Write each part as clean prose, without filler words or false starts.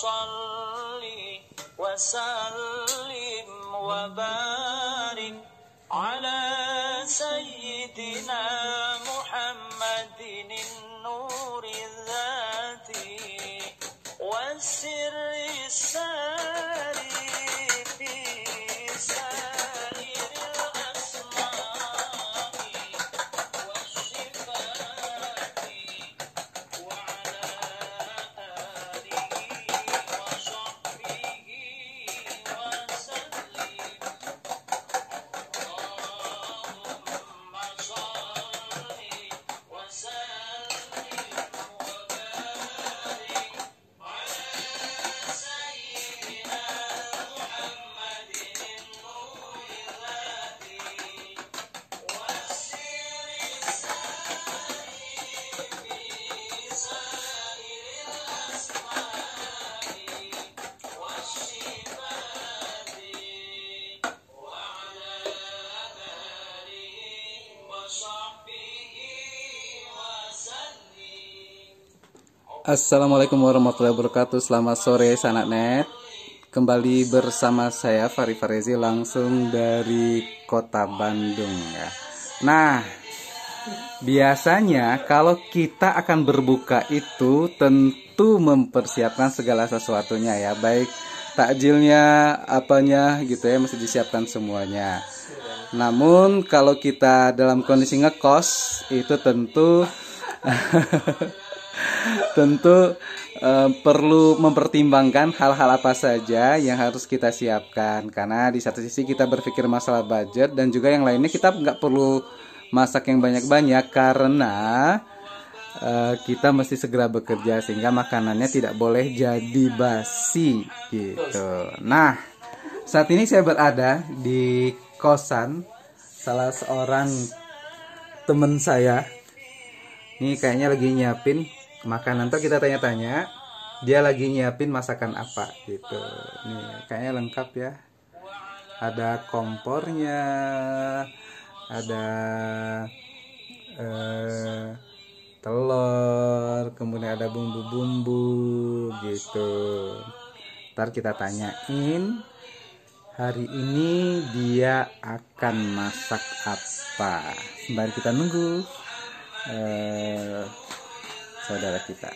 salli wa sallim wa barik ala sayyidina Muhammadin nuri dzati wasirri sari fi sairil asma'i wasyifati wa ala alihi wa sahbihi wa sallim. Allahumma shalli wa sallim wa barik ala sayyidina Muhammadin nuri dzati wasirri sari fi sairil asma'i wasyifati wa ala alihi wa sahbihi wa sallim. Assalamualaikum warahmatullahi wabarakatuh. Selamat sore sanak net. Kembali bersama saya Fari Farezi langsung dari kota Bandung ya. Nah, biasanya kalau kita akan berbuka itu tentu mempersiapkan segala sesuatunya ya, baik takjilnya, apanya gitu ya, mesti disiapkan semuanya. Namun kalau kita dalam kondisi ngekos itu tentu tentu perlu mempertimbangkan hal-hal apa saja yang harus kita siapkan, karena di satu sisi kita berpikir masalah budget dan juga yang lainnya kita nggak perlu masak yang banyak-banyak karena kita mesti segera bekerja sehingga makanannya tidak boleh jadi basi gitu. Nah, saat ini saya berada di kosan salah seorang teman saya. Ini kayaknya lagi nyiapin makanan, tuh kita tanya-tanya dia lagi nyiapin masakan apa gitu. Nih kayaknya lengkap ya, ada kompornya, ada telur, kemudian ada bumbu-bumbu gitu. Ntar kita tanyain hari ini dia akan masak apa. Sembari kita nunggu saudara kita.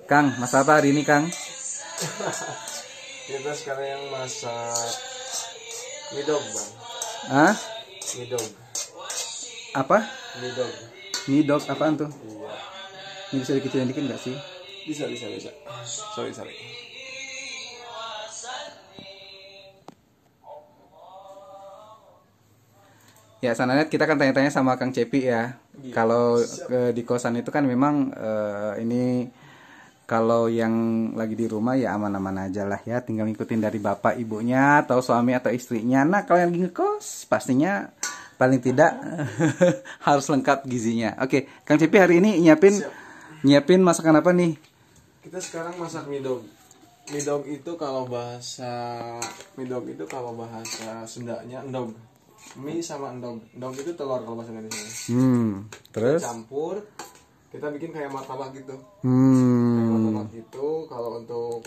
Kang, masak apa hari ini, Kang? Kita sekarang yang masak midog, Bang. Hah? Midog. Apa? Midog. Midog apaan tuh? Iya. Ini bisa dikecilin dikit nggak sih? Bisa. Sorry. Ya, sana kita kan tanya-tanya sama Kang Cepi ya. Iya, Kalau di kosan itu kan memang ini kalau yang lagi di rumah ya aman-aman aja lah ya, tinggal ngikutin dari bapak ibunya atau suami atau istrinya. Nah, kalau yang lagi ngekos pastinya paling tidak harus lengkap gizinya. Oke, Kang Cepi hari ini nyiapin masakan apa nih? Kita sekarang masak midog. Midog itu kalau bahasa Sundanya endog. Mie sama endog. Endog itu telur kalau bahasa Indonesia. Terus Campur, kita bikin kayak martabak gitu. Kayak martabak gitu. Kalau untuk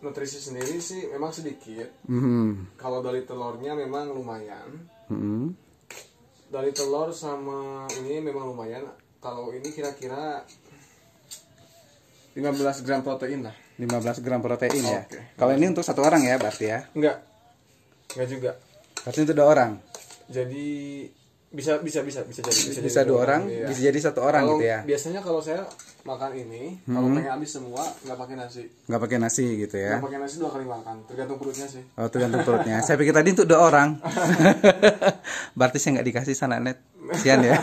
nutrisi sendiri sih memang sedikit. Kalau dari telurnya memang lumayan. Dari telur sama ini memang lumayan. Kalau ini kira-kira 15 gram protein lah. 15 gram protein ya. Oke. Kalau ini untuk satu orang ya berarti ya? Enggak juga. Berarti untuk 2 orang. Jadi bisa jadi. Bisa 2 orang, iya. bisa jadi 1 orang Kalau gitu ya. biasanya kalau saya makan ini, kalau pengen habis semua nggak pakai nasi. Nggak pakai nasi gitu ya. Nggak pakai nasi 2 kali makan, tergantung perutnya sih. Oh, tergantung perutnya. Saya pikir tadi untuk 2 orang. Berarti saya nggak dikasih sana net. Sian ya.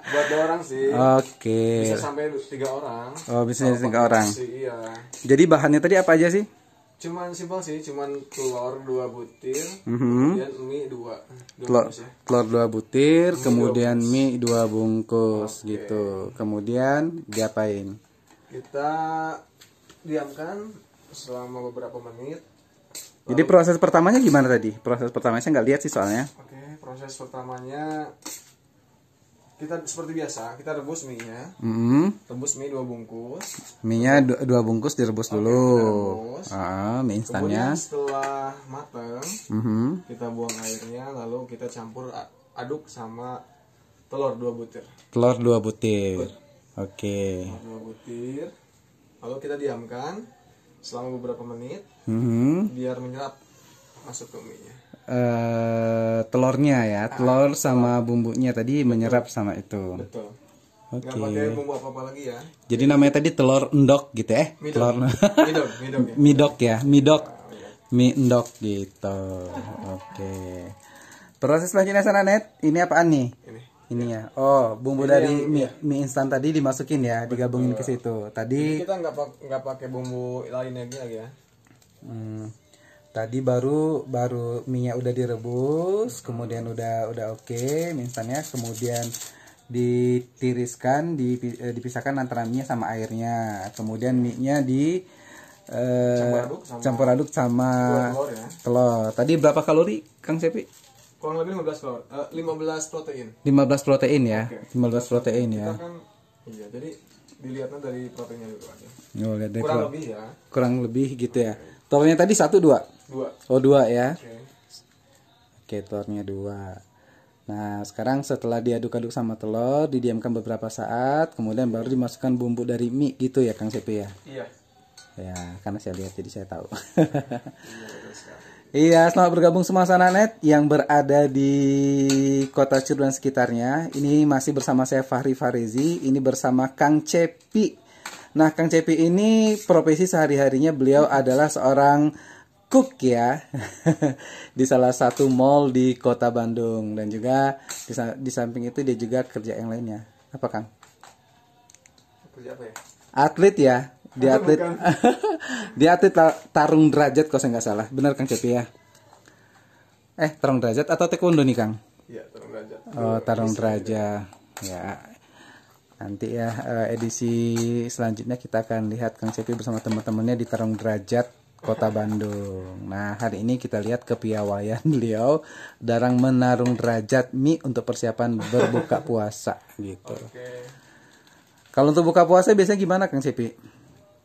Buat 2 orang sih. Oke. Bisa sampai 3 orang. Oh, bisa Kalau jadi 3 pakai orang. nasi, iya. Jadi bahannya tadi apa aja sih? Cuman simpel sih, cuman telur 2 butir, kemudian mie 2 bungkus ya. Telur 2 butir, kemudian mie 2 bungkus gitu. Kemudian diapain? Kita diamkan selama beberapa menit. Jadi proses pertamanya gimana tadi? Proses pertamanya saya nggak lihat sih soalnya. Oke, proses pertamanya kita seperti biasa, kita rebus mie-nya. Rebus mie 2 bungkus. Mie-nya 2 bungkus direbus dulu. Rebus. Mie instannya. Kemudian setelah mateng, kita buang airnya, lalu kita campur aduk sama telur 2 butir. Telur 2 butir. Oke. 2 butir. Lalu kita diamkan selama beberapa menit biar menyerap masuk ke mie-nya. Telurnya ya, telur sama bumbunya tadi menyerap sama itu. Betul. Oke. Nggak pakai bumbu apa-apa lagi ya. Jadi namanya tadi telur endok gitu ya? Midok. Telur Midok ya. midok ya, midok. Mie endok gitu. Oke. Proses selanjutnya sana Net, ini apaan nih? Ini ya. Oh, bumbu Ini dari yang- mie instan tadi dimasukin ya, digabungin ke situ. Jadi Tadi kita nggak pakai bumbu lain lagi ya. tadi baru mie-nya udah direbus, kemudian udah oke, mie instannya, kemudian ditiriskan, dipisahkan antara mie sama airnya. Kemudian mie-nya di campur aduk sama Telur ya. telur. Tadi berapa kalori, Kang Cepi? Kurang lebih 15 kalori, 15 protein. 15 protein ya. Oke. 15 protein ya. Kita kan iya, jadi dilihatnya dari proteinnya dulu aja. Oh, lihat deh, Kurang lebih ya. kurang lebih gitu ya. Telurnya tadi 1 2. 2. Oh, 2 ya. Oke. Oke, telurnya 2. Nah, sekarang setelah diaduk-aduk sama telur, didiamkan beberapa saat, kemudian baru dimasukkan bumbu dari mie gitu ya, Kang Cepi ya. Iya. Ya, karena saya lihat jadi saya tahu. Iya, betul sekali. Iya, selamat bergabung semua Sananet yang berada di Kota Cirebon dan sekitarnya. Ini masih bersama saya Fahri Farezi, ini bersama Kang Cepi. Nah, Kang Cepi ini profesi sehari-harinya beliau adalah seorang cook ya. Di salah satu mall di Kota Bandung, dan juga di samping itu dia juga kerja yang lainnya. Apa, Kang? Kerja apa ya? Atlet ya. Dia atlet. Bukan. Dia atlet tarung derajat kalau saya nggak salah. Benar Kang Cepi ya? Tarung derajat atau taekwondo nih, Kang? Iya, tarung derajat. Oh, tarung derajat. Ya. Nanti ya edisi selanjutnya kita akan lihat Kang Cepi bersama teman-temannya di tarung derajat Kota Bandung. Nah, hari ini kita lihat kepiawaian beliau dalam menarung derajat mie untuk persiapan berbuka puasa gitu. Oke. Kalau untuk buka puasa biasanya gimana, Kang Cepi?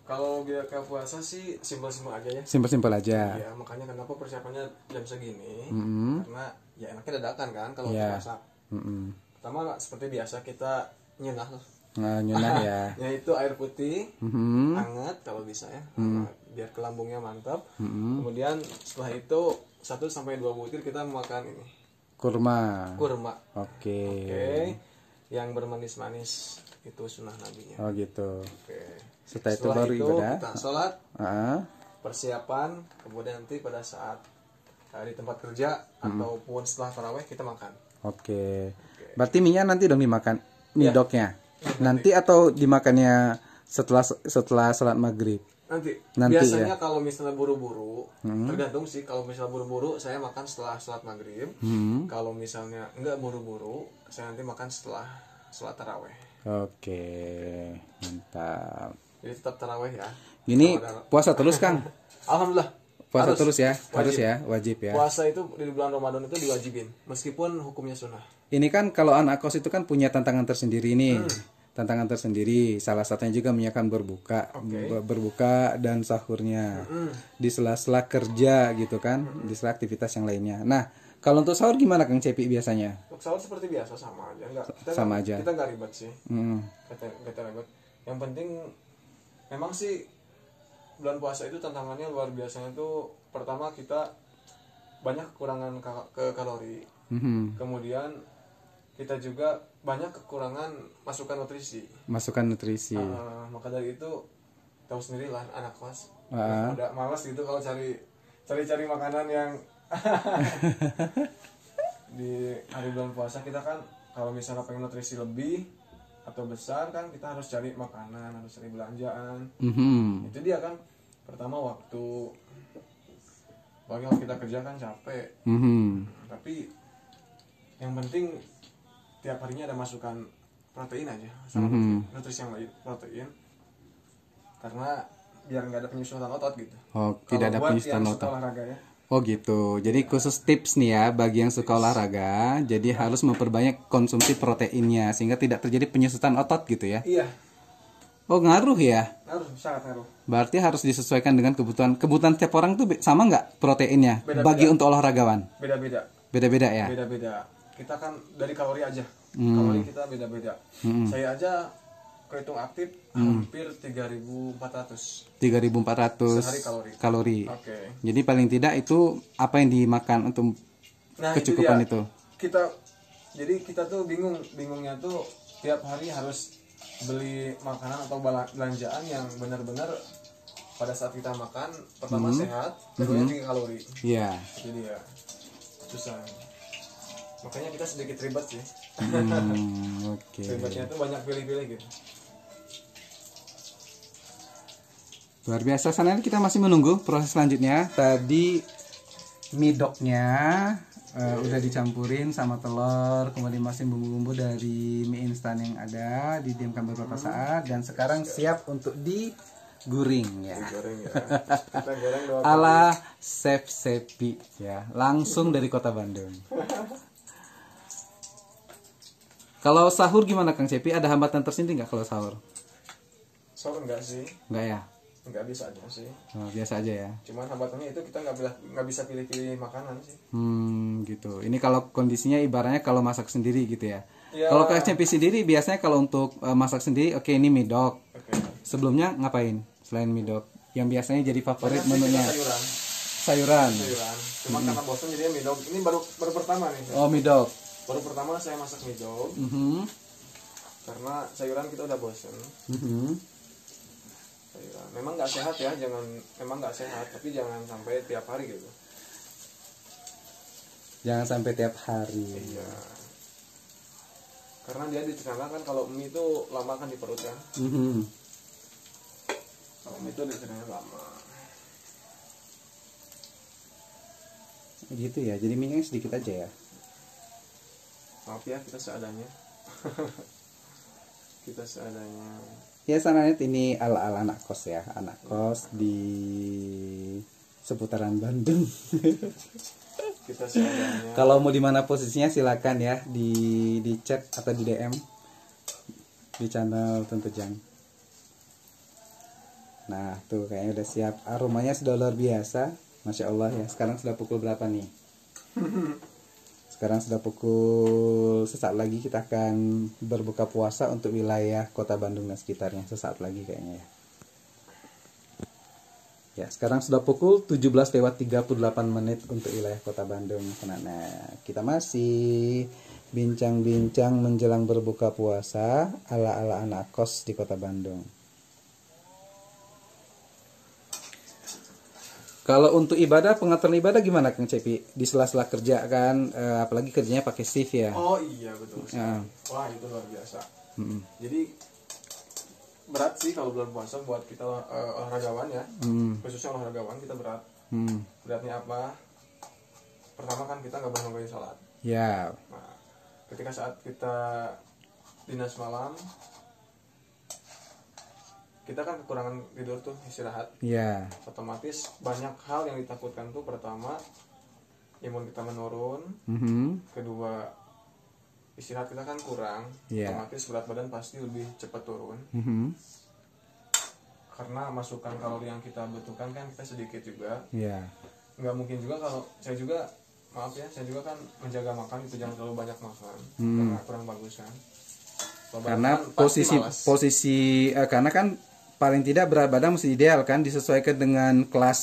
Kalau biar puasa sih simpel-simpel aja ya. Simpel-simpel aja. Iya, makanya kenapa persiapannya jam segini? Karena ya enaknya dadakan kan kalau Iya. masak. Pertama seperti biasa kita nyunah loh. Nah, nyunah ya. Yaitu air putih hangat kalau bisa ya. Biar ke lambungnya mantap. Kemudian setelah itu 1 sampai 2 butir kita makan ini. Kurma. Kurma. Oke. Oke. Yang bermanis-manis itu sunnah nabinya. Oh gitu. Oke. Setelah itu baru ibadah. kita sholat, Ah, persiapan, kemudian nanti pada saat di tempat kerja ataupun setelah taraweh kita makan. Oke. Berarti mie-nya nanti dong dimakan, mie Iya. doknya. Nanti atau dimakannya setelah sholat maghrib? Nanti ya. biasanya kalau misalnya buru-buru, tergantung sih. Kalau misalnya buru-buru saya makan setelah sholat maghrib. Kalau misalnya enggak buru-buru, saya nanti makan setelah sholat taraweh. Oke, mantap. Jadi tetap taraweh ya. Ini Kalau ada- puasa terus, Kang? Alhamdulillah. Puasa Harus. terus ya? Harus Wajib. ya, wajib ya. Puasa itu di bulan Ramadan itu diwajibin, meskipun hukumnya sunnah. Ini kan kalau anak kos itu kan punya tantangan tersendiri nih. Tantangan tersendiri. Salah satunya juga menyiapkan berbuka, berbuka dan sahurnya di sela-sela kerja gitu kan, di sela aktivitas yang lainnya. Nah, kalau untuk sahur gimana Kang Cepi biasanya? Untuk sahur seperti biasa sama aja, Sama aja. Kita nggak ribet sih, Hmm. kita ribet. Yang penting memang sih bulan puasa itu tantangannya luar biasanya tuh. Pertama kita banyak kekurangan kalori, kemudian kita juga banyak kekurangan masukan nutrisi. Masukan nutrisi. Maka dari itu tahu sendiri lah anak kos, Ah. udah malas gitu kalau cari makanan yang di hari bulan puasa. Kita kan kalau misalnya pengen nutrisi lebih atau besar kan kita harus cari makanan, harus cari belanjaan. Itu dia kan, pertama waktu, apalagi kalau kita kerja kan capek. Tapi yang penting tiap harinya ada masukan protein aja sama nutrisi yang lain, protein, karena biar nggak ada penyusutan otot gitu. Oh, Kalau tidak ada buat penyusutan yang otot. suka olahraga ya. Oh gitu. Jadi khusus tips nih ya bagi yang suka olahraga, jadi harus memperbanyak konsumsi proteinnya sehingga tidak terjadi penyusutan otot gitu ya. Iya, Oh ngaruh ya. ngaruh, sangat ngaruh. Berarti harus disesuaikan dengan kebutuhan tiap orang tuh sama nggak proteinnya Beda-beda. bagi untuk olahragawan? Beda-beda. Beda-beda ya. Beda-beda. Kita kan dari kalori aja. Kalori kita beda-beda. Saya aja kehitung aktif hampir 3.400 3.400 sehari kalori. kalori. Oke. Jadi paling tidak itu apa yang dimakan untuk Nah, kecukupan itu itu. dia. Kita tuh bingungnya tuh tiap hari harus beli makanan atau belanjaan yang benar-benar pada saat kita makan pertama sehat, kedua tinggi kalori. Iya. Jadi ya susah. Makanya kita sedikit ribet sih. Oke. Ribetnya tuh banyak pilih-pilih gitu. Luar biasa. Sana kita masih menunggu proses selanjutnya. Tadi midoknya udah dicampurin sama telur, kemudian masih bumbu-bumbu dari mie instan yang ada, didiamkan beberapa saat dan sekarang siap untuk digoreng ya. Goreng ya. Kita goreng 2 kali. Ala Chef Sepi ya, langsung dari Kota Bandung. Kalau sahur gimana Kang Cepi? Ada hambatan tersendiri nggak kalau sahur? Sahur enggak sih? Nggak ya? Enggak bisa aja sih. Oh, biasa aja ya. Cuman hambatannya itu kita nggak bisa pilih-pilih makanan sih. Gitu. Ini kalau kondisinya ibaratnya kalau masak sendiri gitu ya. Ya. Kalau Kang Cepi sendiri biasanya kalau untuk masak sendiri, oke ini midok. Oke. Sebelumnya ngapain selain midok? Yang biasanya jadi favorit Banyak sih menunya kita sayuran. sayuran. Cuman karena bosan jadinya midok. Ini baru pertama nih. Oh midok. Baru pertama saya masak midok karena sayuran kita udah bosan. Sayuran. Memang nggak sehat ya, memang nggak sehat, tapi jangan sampai tiap hari gitu. Jangan sampai tiap hari. Iya. Karena dia dicerna kan kalau mie itu lama kan di perut kan. Kalau mie itu dicerna lama. Gitu ya. Jadi minyak sedikit aja ya. Maaf ya, kita seadanya. Kita seadanya. Ya sananya ini ala-ala anak kos ya, anak kos di seputaran Bandung. Kita seadanya. Kalau mau di mana posisinya silakan ya di chat atau di DM di channel Tentu Jang. Nah tuh kayaknya udah siap, aromanya sudah luar biasa, masya Allah ya. Sekarang sudah pukul berapa nih? Sekarang sudah pukul, sesaat lagi kita akan berbuka puasa untuk wilayah Kota Bandung dan sekitarnya, sesaat lagi kayaknya ya. Ya, sekarang sudah pukul 17:38 untuk wilayah Kota Bandung. Nah, kita masih bincang-bincang menjelang berbuka puasa ala-ala anak kos di Kota Bandung. Kalau untuk ibadah, pengaturan ibadah gimana Kang Cepi? Di sela-sela kerja kan, apalagi kerjanya pakai shift ya. Oh iya betul. Ya. Wah itu luar biasa. Jadi berat sih kalau bulan puasa buat kita olahragawan ya. Khususnya olahragawan kita berat. Beratnya apa? Pertama kan kita nggak boleh nungguin sholat. Ya. Nah, ketika saat kita dinas malam, kita kan kekurangan tidur tuh, istirahat. Ya. Otomatis banyak hal yang ditakutkan tuh. Pertama, imun kita menurun. Kedua, istirahat kita kan kurang. Yeah. Otomatis berat badan pasti lebih cepat turun. Karena masukan kalori yang kita butuhkan kan kita sedikit juga. Ya. Nggak mungkin juga kalau saya juga, maaf ya, saya juga kan menjaga makan itu jangan terlalu banyak makan. Karena kurang bagus kan. Kalau Karena badan pasti malas. karena kan paling tidak berat badan mesti ideal kan, disesuaikan dengan kelas.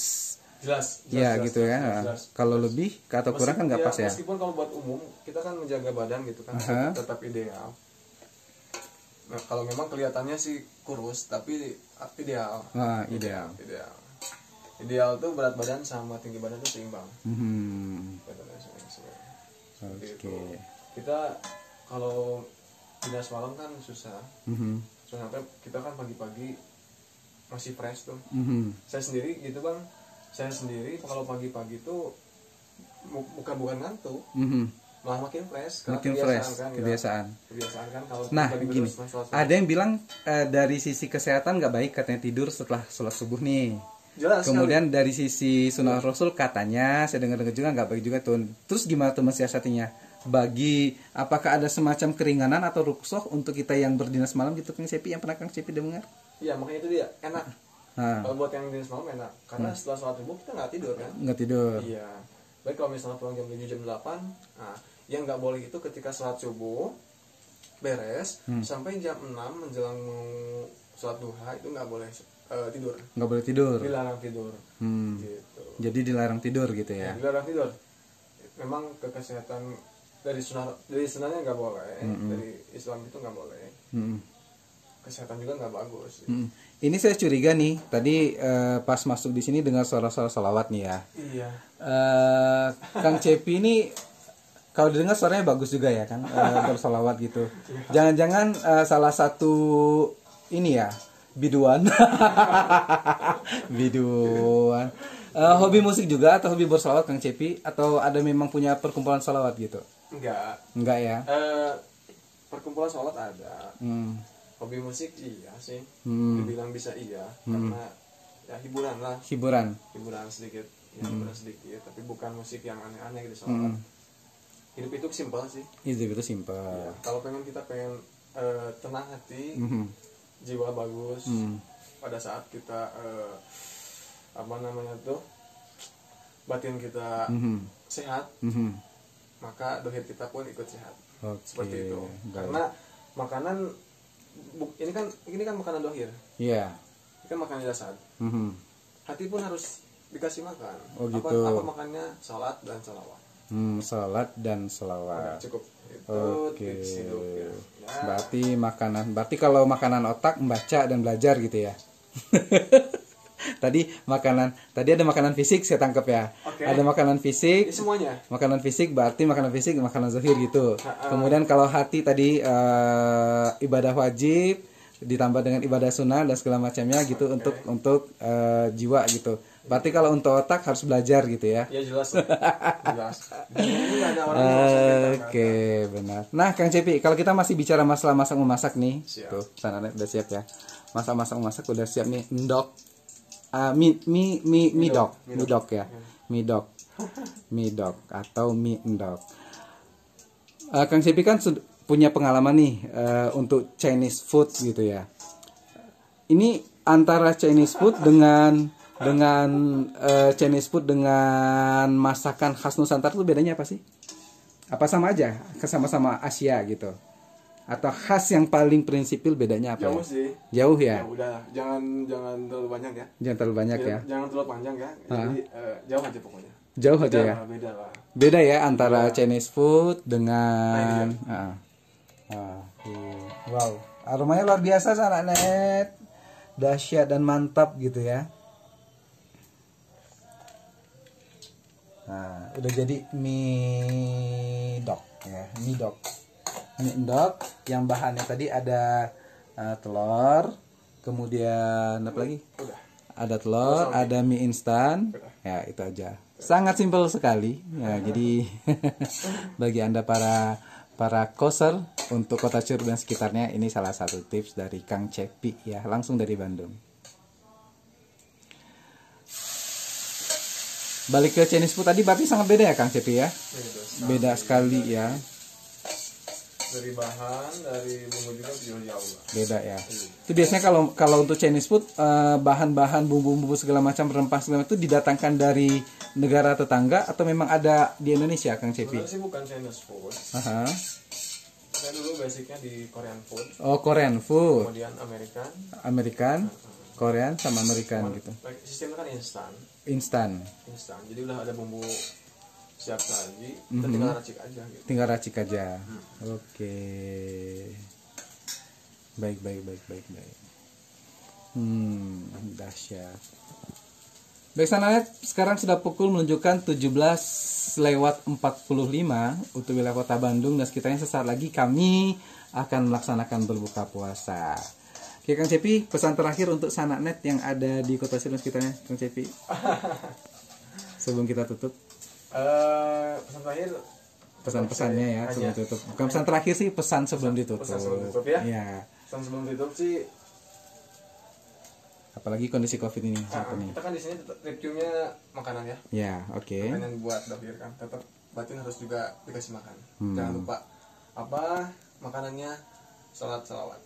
Jelas, Ya gitu ya. jelas. Kalau lebih atau kurang kan nggak pas ya. Meskipun kalau buat umum kita kan menjaga badan gitu kan tetap ideal. Nah kalau memang kelihatannya sih kurus tapi ideal. Ideal. Ideal tuh berat badan sama tinggi badan tuh seimbang. Berat badan seimbang. Seperti itu. Kita kalau dinas malam kan susah. Soalnya kita kan pagi-pagi masih fresh tuh. Saya sendiri gitu bang. Saya sendiri kalau pagi-pagi tuh bukan ngantuk, malah makin fresh. Makin fresh, kan, kebiasaan. Kebiasaan kan kalau Nah pagi gini, ada yang bilang dari sisi kesehatan nggak baik katanya tidur setelah sholat subuh nih. Jelas Kemudian dari sisi sunnah Rasul katanya saya dengar-dengar juga nggak baik juga tuh. Terus gimana tuh mensiasatinya? Apakah ada semacam keringanan atau rukhsah untuk kita yang berdinas malam gitu Kang Cepi, yang pernah Kang Cepi dengar? Iya, makanya itu dia enak. Nah, Kalau buat yang dinas malam enak, karena setelah sholat subuh kita nggak tidur kan. nggak tidur. Iya. Baik kalau misalnya pulang jam 7 jam 8, nah yang nggak boleh itu ketika sholat subuh beres sampai jam 6 menjelang mau sholat duha itu nggak boleh tidur. Nggak boleh tidur. Dilarang tidur. Gitu. Jadi dilarang tidur gitu ya. Dilarang tidur. Memang kesehatan dari sunahnya nggak boleh, dari Islam itu nggak boleh. Kesehatan juga nggak bagus. Ini saya curiga nih, tadi pas masuk di sini dengar suara-suara salawat nih ya. Iya. Kang Cepi ini kalau didengar suaranya bagus juga ya kan, bersalawat gitu. Jangan-jangan salah satu ini ya, biduan. Biduan. Hobi musik juga atau hobi bersalawat Kang Cepi, atau ada memang punya perkumpulan salawat gitu? Enggak ya. Perkumpulan sholat ada. Hobi musik iya sih. Dibilang bisa iya, karena ya hiburan lah. Hiburan Sedikit. Ya, hiburan sedikit, tapi bukan musik yang aneh-aneh gitu sholat. Hidup itu simpel sih. Hidup itu simpel. Ya, kalau kita pengen tenang hati, jiwa bagus, pada saat kita batin kita sehat, maka dohir kita pun ikut sehat. Seperti itu. Karena makanan ini kan makanan dohir. Iya. Ini kan makanan jasad. Hati pun harus dikasih makan. Oh gitu. Apa makannya? Salat dan salawat. Salat dan salawat. Cukup. Oke. Tips hidup, ya. Berarti kalau makanan otak membaca dan belajar gitu ya. Tadi ada makanan fisik saya tangkap ya. Oke. Ada makanan fisik. Semuanya. Makanan fisik berarti makanan zahir gitu. Kemudian kalau hati tadi ibadah wajib ditambah dengan ibadah sunnah dan segala macamnya gitu untuk jiwa gitu. Berarti kalau untuk otak harus belajar gitu ya. Ya jelas. Jelas. Ini ada orang yang masak. Oke, benar. Nah, Kang Cepi, kalau kita masih bicara masalah masak-memasak nih. Siap. Tuh, sana udah siap ya. Masak-masak udah siap nih. Ndok. Mie dok ya. Mie dok atau mie endok. Kang Cepi kan punya pengalaman nih untuk Chinese food gitu ya. Ini antara Chinese food dengan Chinese food dengan masakan khas Nusantara itu bedanya apa sih? Apa sama aja? Sama-sama Asia gitu. Atau khas yang paling prinsipil bedanya apa? Jauh ya? sih. Jauh ya? Ya udah, jangan terlalu banyak ya. Jangan terlalu banyak ya. Jangan terlalu panjang ya. Jadi jauh aja pokoknya. Jauh aja ya. Beda lah. Beda ya antara Chinese food dengan wow, aromanya luar biasa sana net. Dahsyat dan mantap gitu ya. Nah, udah jadi mie dok ya, mie endok yang bahannya tadi ada telur, kemudian apa lagi? Ada telur, ada mie instan, ya itu aja. Sangat simpel sekali. Ya, jadi bagi Anda para koser untuk Kota Curug dan sekitarnya, ini salah satu tips dari Kang Cepi ya, langsung dari Bandung. Balik ke Chinese food tadi berarti sangat beda ya Kang Cepi ya? Beda sekali ya. Dari bahan, dari bumbu juga jauh lah. Beda ya. Itu biasanya kalau untuk Chinese food bahan-bahan bumbu-bumbu segala macam rempah segala macam itu didatangkan dari negara tetangga atau memang ada di Indonesia Kang Cepi? Sebenarnya sih bukan Chinese food. Saya dulu basicnya di Korean food. Oh, Korean food. Kemudian American, Korean sama American gitu. Sistemnya kan instan. Instan. Jadi udah ada bumbu siap saji, kita tinggal racik aja gitu. Tinggal racik aja. Oke. Baik. Dahsyat. Baik sana, sekarang sudah pukul menunjukkan 17:45 untuk wilayah Kota Bandung dan sekitarnya. Sesaat lagi kami akan melaksanakan berbuka puasa. Oke Kang Cepi, pesan terakhir untuk Sanaknet yang ada di Kota Curug dan sekitarnya, Kang Cepi. Sebelum kita tutup. Pesan terakhir. Pesan-pesannya ya sebelum tutup. Bukan pesan terakhir sih, pesan sebelum ditutup. Pesan sebelum tutup ya. Iya. Pesan sebelum tutup sih. Apalagi kondisi Covid ini saat ini. Kita kan di sini tetap reviewnya makanan ya. Ya, oke. Makanan buat dokter kan. Tetap batin harus juga dikasih makan. Jangan lupa apa makanannya, sholat salawat.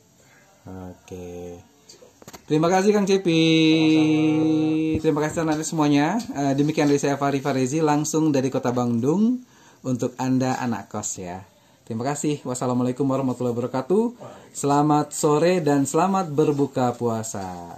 Oke. Terima kasih Kang Cepi. Terima kasih nanti semuanya. Demikian dari saya Fahri Farezi langsung dari Kota Bandung untuk Anda anak kos ya. Terima kasih. Wassalamualaikum warahmatullahi wabarakatuh. Selamat sore dan selamat berbuka puasa.